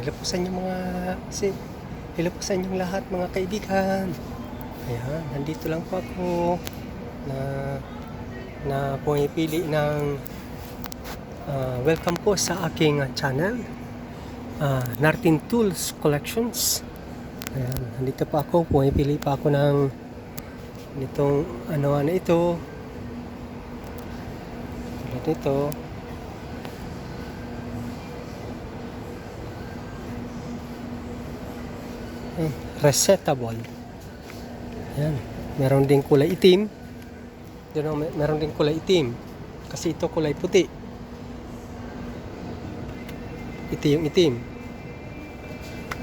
Hello po sa inyo hello po sa inyong lahat mga kaibigan. Ayan, nandito lang po ako na pumipili ng welcome po sa aking channel, Nartin Tools Collections. Ayan, nandito pa ako, pumipili pa ako ng nitong ano ito. Ito. Resetable. Ayan. Meron ding kulay itim. Meron ding kulay itim. Kasi ito kulay puti. Ito yung itim.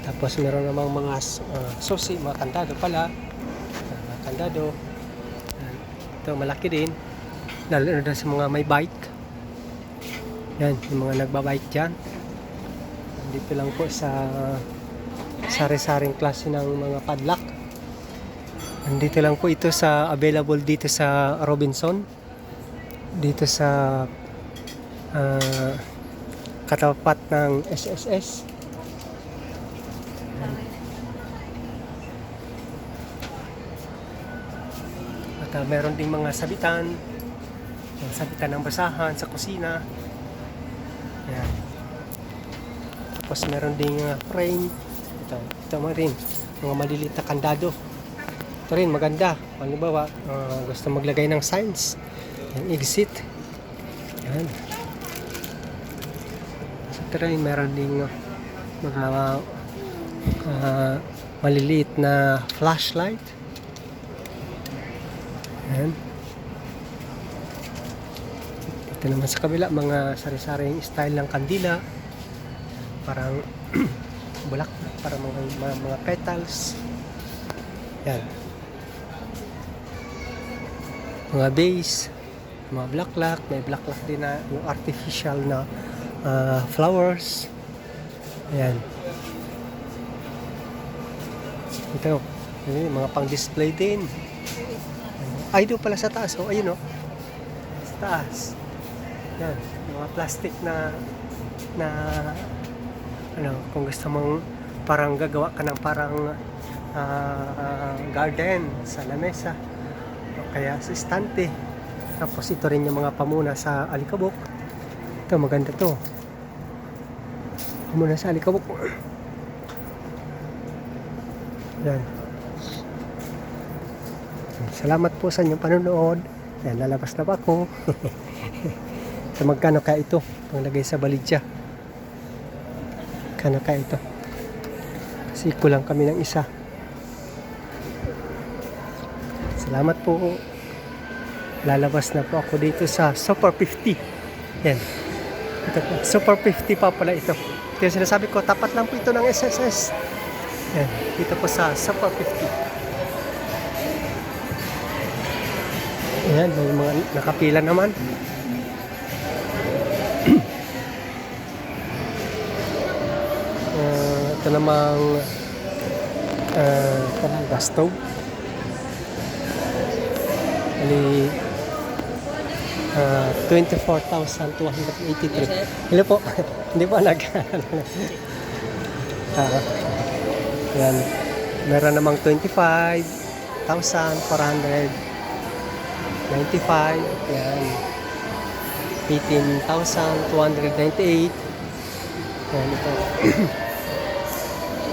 Tapos meron namang mga susi, mga kandado pala. Mga kandado. Ayan. Ito malaki din. Lalo na sa mga may bike. Yan, yung mga nagbabike dyan. Dito lang po sa sari-saring klase ng mga padlock. Nandito lang po ito available dito sa Robinson. Dito sa katapat ng SSS. At meron ding mga sabitan. Sabitan ng basahan sa kusina. Ayan. Tapos meron ding frame. Ito mo rin, mga maliliit na kandado. Ito rin, maganda. Halimbawa, gusto maglagay ng signs. Yung exit. Yan. Ito rin, meron ding mga maliliit na flashlight. Yan. Ito naman sa kabila, mga sari-saring style ng kandila. Parang bulak, para mga petals. Yan. Mga base, mga blacklock, may blacklock din na yung artificial na flowers. Ayan. Ito, mga pang-display din. Ay, doon pala sa taas. Oh, ayun oh. Sa taas. Yan, mga plastic na kung gusto mong parang gagawa ka ng parang garden sa lamesa o kaya sa estante. Tapos ito rin yung mga pamuna sa alikabok. Ito maganda to, pamuna sa alikabok. Yan. Salamat po sa inyong panonood. Yan, lalabas na pa ako. So, magkano kaya ito panglagay sa balidya? Kano kaya ito? Kasi kulang kami ng isa. Salamat po. Lalabas na po ako dito sa Super 50. Yan. Ito po. Super 50 pa pala ito. Ito yung sinasabi ko, tapat lang po ito ng SSS. Yan. Dito po sa Super 50. Yan. May mga nakapila naman. Ito namang gas stove. Bali 24,283. Hello po. Hindi po yan. Meron namang 25,495. Yan. 18,298. Yan ito.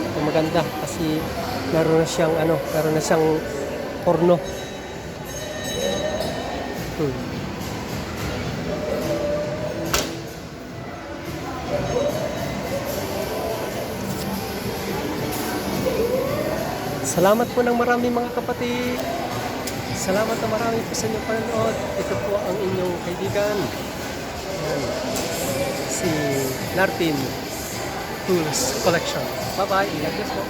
Ito maganda kasi meron na siyang porno. Salamat po ng marami mga kapatid. Salamat na marami po sa inyong panonood. Ito po ang inyong kaibigan. Yan. Si Nartin Tools Collection. Bye-bye. Ingat po.